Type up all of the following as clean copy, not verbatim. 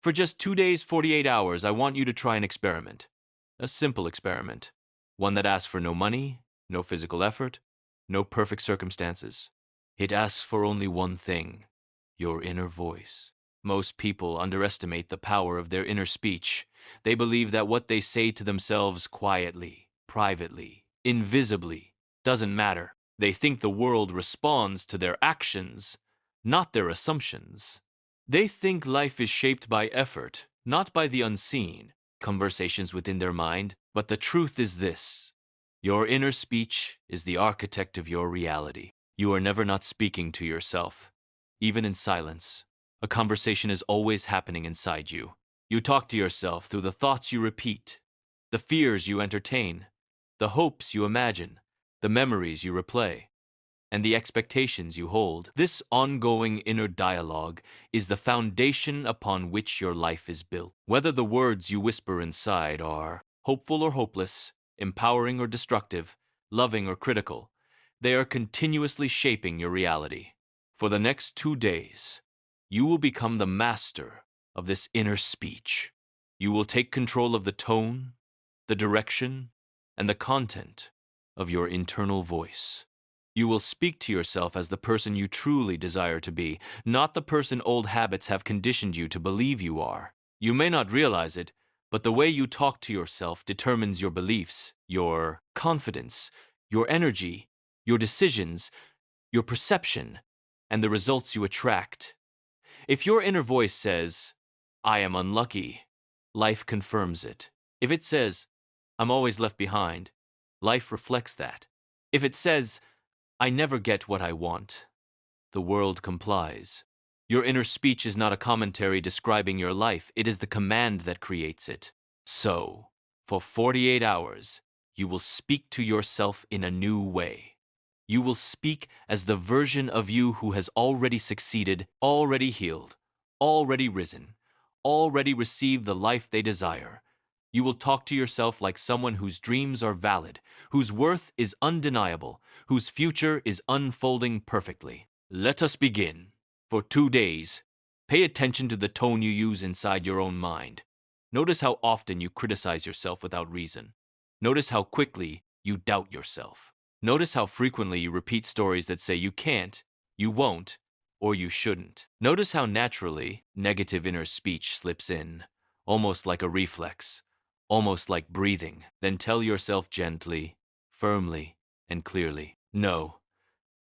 For just 2 days, 48 hours, I want you to try an experiment. A simple experiment. One that asks for no money, no physical effort, no perfect circumstances. It asks for only one thing: your inner voice. Most people underestimate the power of their inner speech. They believe that what they say to themselves quietly, privately, invisibly, doesn't matter. They think the world responds to their actions, not their assumptions. They think life is shaped by effort, not by the unseen, conversations within their mind. But the truth is this: your inner speech is the architect of your reality. You are never not speaking to yourself, even in silence. A conversation is always happening inside you. You talk to yourself through the thoughts you repeat, the fears you entertain, the hopes you imagine, the memories you replay, and the expectations you hold. This ongoing inner dialogue is the foundation upon which your life is built. Whether the words you whisper inside are hopeful or hopeless, empowering or destructive, loving or critical, they are continuously shaping your reality. For the next 2 days, you will become the master of this inner speech. You will take control of the tone, the direction, and the content of your internal voice. You will speak to yourself as the person you truly desire to be, not the person old habits have conditioned you to believe you are. You may not realize it, but the way you talk to yourself determines your beliefs, your confidence, your energy, your decisions, your perception, and the results you attract. If your inner voice says, "I am unlucky," life confirms it. If it says, "I'm always left behind," life reflects that. If it says, "I never get what I want," the world complies. Your inner speech is not a commentary describing your life, it is the command that creates it. So, for 48 hours, you will speak to yourself in a new way. You will speak as the version of you who has already succeeded, already healed, already risen, already received the life they desire. You will talk to yourself like someone whose dreams are valid, whose worth is undeniable, whose future is unfolding perfectly. Let us begin. For 2 days, pay attention to the tone you use inside your own mind. Notice how often you criticize yourself without reason. Notice how quickly you doubt yourself. Notice how frequently you repeat stories that say you can't, you won't, or you shouldn't. Notice how naturally negative inner speech slips in, almost like a reflex, almost like breathing. Then tell yourself gently, firmly, and clearly, "No,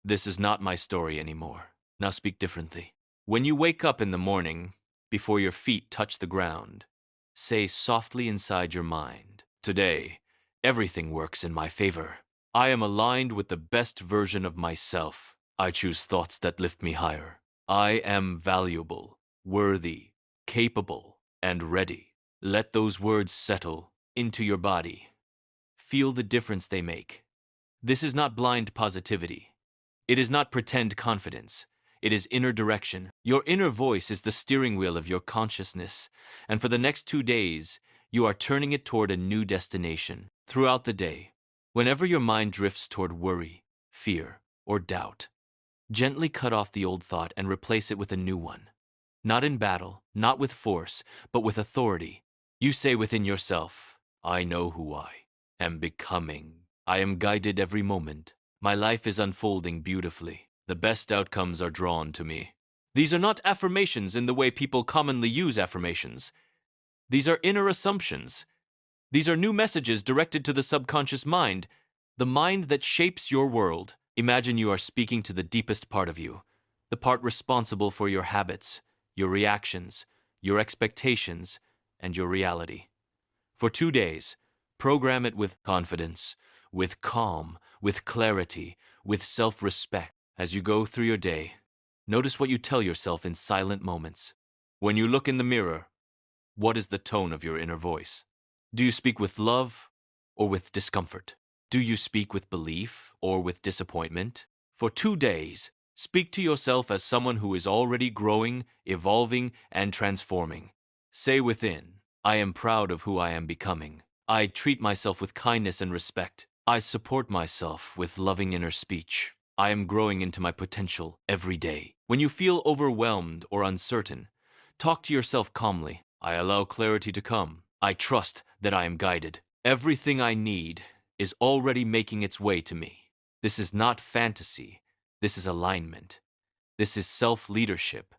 this is not my story anymore. Now speak differently." When you wake up in the morning, before your feet touch the ground, say softly inside your mind, "Today, everything works in my favor. I am aligned with the best version of myself. I choose thoughts that lift me higher. I am valuable, worthy, capable, and ready." Let those words settle into your body. Feel the difference they make. This is not blind positivity. It is not pretend confidence. It is inner direction. Your inner voice is the steering wheel of your consciousness, and for the next 2 days, you are turning it toward a new destination. Throughout the day, whenever your mind drifts toward worry, fear, or doubt, gently cut off the old thought and replace it with a new one. Not in battle, not with force, but with authority. You say within yourself, "I know who I am becoming. I am guided every moment. My life is unfolding beautifully. The best outcomes are drawn to me." These are not affirmations in the way people commonly use affirmations. These are inner assumptions. These are new messages directed to the subconscious mind, the mind that shapes your world. Imagine you are speaking to the deepest part of you, the part responsible for your habits, your reactions, your expectations, and your reality. For 2 days, program it with confidence, with calm, with clarity, with self-respect. As you go through your day, notice what you tell yourself in silent moments. When you look in the mirror, what is the tone of your inner voice? Do you speak with love or with discomfort? Do you speak with belief or with disappointment? For 2 days, speak to yourself as someone who is already growing, evolving, and transforming. Say within, "I am proud of who I am becoming. I treat myself with kindness and respect. I support myself with loving inner speech. I am growing into my potential every day." When you feel overwhelmed or uncertain, Talk to yourself calmly. I allow clarity to come. I trust that I am guided. Everything I need is already making its way to me. This is not fantasy. This is alignment. This is self-leadership.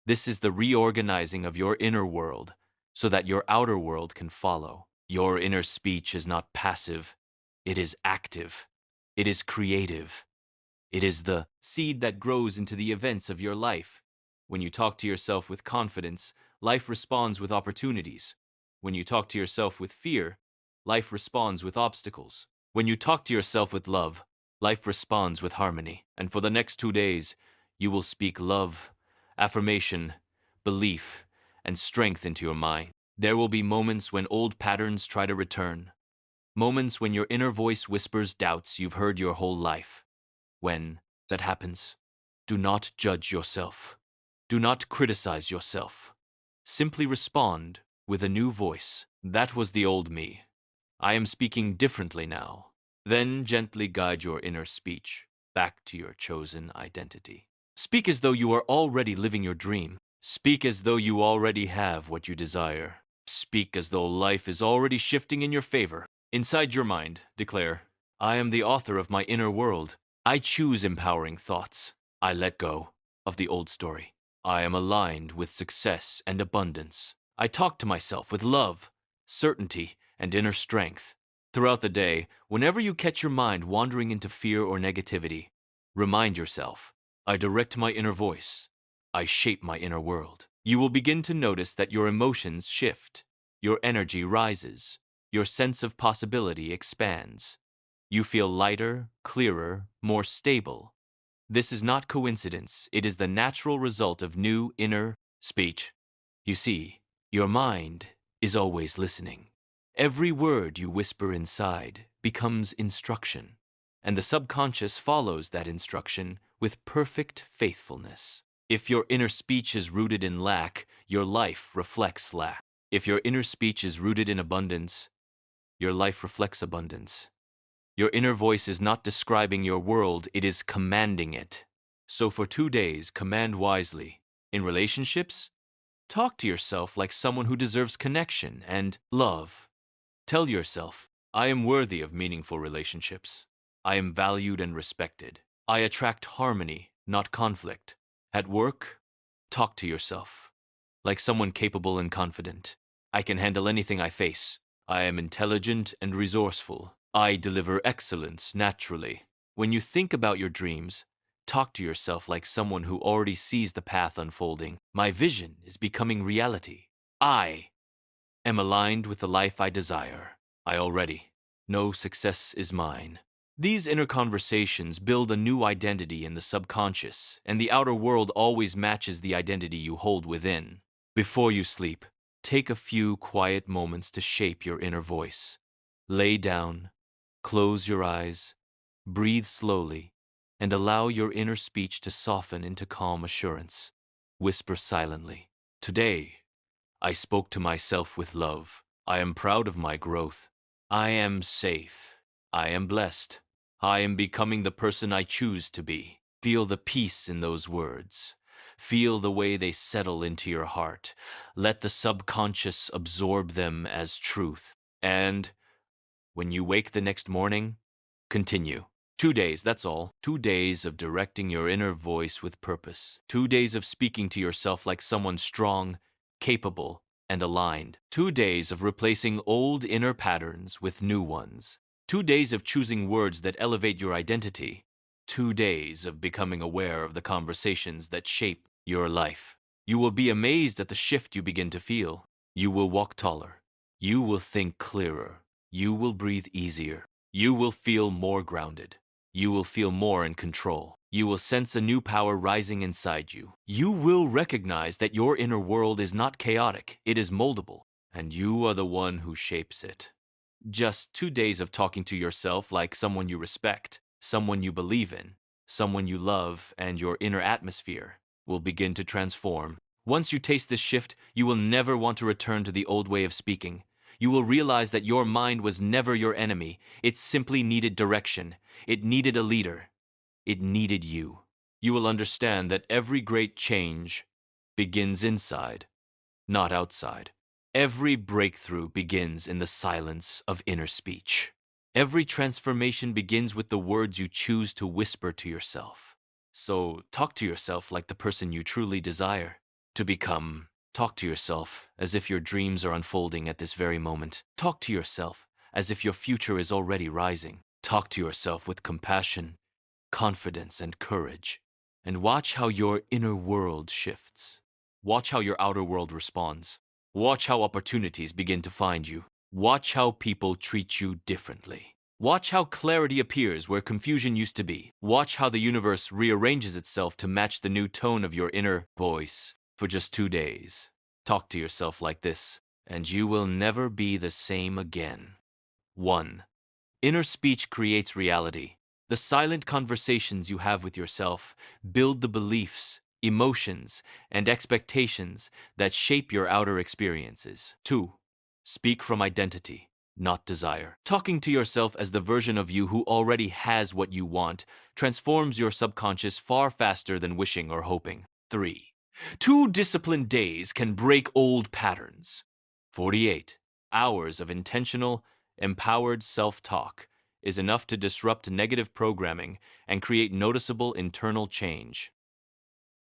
This is the reorganizing of your inner world so that your outer world can follow. Your inner speech is not passive. It is active. It is creative. It is the seed that grows into the events of your life. When you talk to yourself with confidence, life responds with opportunities. When you talk to yourself with fear, life responds with obstacles. When you talk to yourself with love, life responds with harmony. And for the next 2 days, you will speak love, affirmation, belief, and strength into your mind. There will be moments when old patterns try to return. Moments when your inner voice whispers doubts you've heard your whole life. When that happens, do not judge yourself. Do not criticize yourself. Simply respond with a new voice. That was the old me. I am speaking differently now. Then gently guide your inner speech back to your chosen identity. Speak as though you are already living your dream. Speak as though you already have what you desire. Speak as though life is already shifting in your favor. Inside your mind, declare, I am the author of my inner world. I choose empowering thoughts. I let go of the old story. I am aligned with success and abundance. I talk to myself with love, certainty, and inner strength. Throughout the day, whenever you catch your mind wandering into fear or negativity, remind yourself, I direct my inner voice. I shape my inner world. You will begin to notice that your emotions shift, your energy rises, your sense of possibility expands. You feel lighter, clearer, more stable. This is not coincidence. It is the natural result of new inner speech. You see, your mind is always listening. Every word you whisper inside becomes instruction, and the subconscious follows that instruction with perfect faithfulness. If your inner speech is rooted in lack, your life reflects lack. If your inner speech is rooted in abundance, your life reflects abundance. Your inner voice is not describing your world, it is commanding it. So for 2 days, command wisely. In relationships, talk to yourself like someone who deserves connection and love. Tell yourself, I am worthy of meaningful relationships. I am valued and respected. I attract harmony, not conflict. At work, talk to yourself like someone capable and confident. I can handle anything I face. I am intelligent and resourceful. I deliver excellence naturally. When you think about your dreams, talk to yourself like someone who already sees the path unfolding. My vision is becoming reality. I am aligned with the life I desire. I already know success is mine. These inner conversations build a new identity in the subconscious, and the outer world always matches the identity you hold within. Before you sleep, take a few quiet moments to shape your inner voice. Lay down, close your eyes, breathe slowly, and allow your inner speech to soften into calm assurance. Whisper silently, today, I spoke to myself with love. I am proud of my growth. I am safe. I am blessed. I am becoming the person I choose to be. Feel the peace in those words. Feel the way they settle into your heart. Let the subconscious absorb them as truth. And when you wake the next morning, continue. 2 days, that's all. 2 days of directing your inner voice with purpose. 2 days of speaking to yourself like someone strong, capable, and aligned. 2 days of replacing old inner patterns with new ones. 2 days of choosing words that elevate your identity. 2 days of becoming aware of the conversations that shape your life. You will be amazed at the shift you begin to feel. You will walk taller. You will think clearer. You will breathe easier. You will feel more grounded. You will feel more in control. You will sense a new power rising inside you. You will recognize that your inner world is not chaotic, it is moldable, and you are the one who shapes it. Just 2 days of talking to yourself like someone you respect, someone you believe in, someone you love, and your inner atmosphere will begin to transform. Once you taste this shift, you will never want to return to the old way of speaking. You will realize that your mind was never your enemy. It simply needed direction. It needed a leader. It needed you. You will understand that every great change begins inside. not outside. Every breakthrough begins in the silence of inner speech. Every transformation begins with the words you choose to whisper to yourself. So talk to yourself like the person you truly desire to become. Talk to yourself as if your dreams are unfolding at this very moment. Talk to yourself as if your future is already rising. Talk to yourself with compassion, confidence, and courage. And watch how your inner world shifts. Watch how your outer world responds. Watch how opportunities begin to find you. Watch how people treat you differently. Watch how clarity appears where confusion used to be. Watch how the universe rearranges itself to match the new tone of your inner voice. For just 2 days, talk to yourself like this, and you will never be the same again. 1. Inner speech creates reality. The silent conversations you have with yourself build the beliefs, emotions, and expectations that shape your outer experiences. 2. Speak from identity, not desire. Talking to yourself as the version of you who already has what you want transforms your subconscious far faster than wishing or hoping. 3. 2 disciplined days can break old patterns. 48 hours of intentional, empowered self-talk is enough to disrupt negative programming and create noticeable internal change.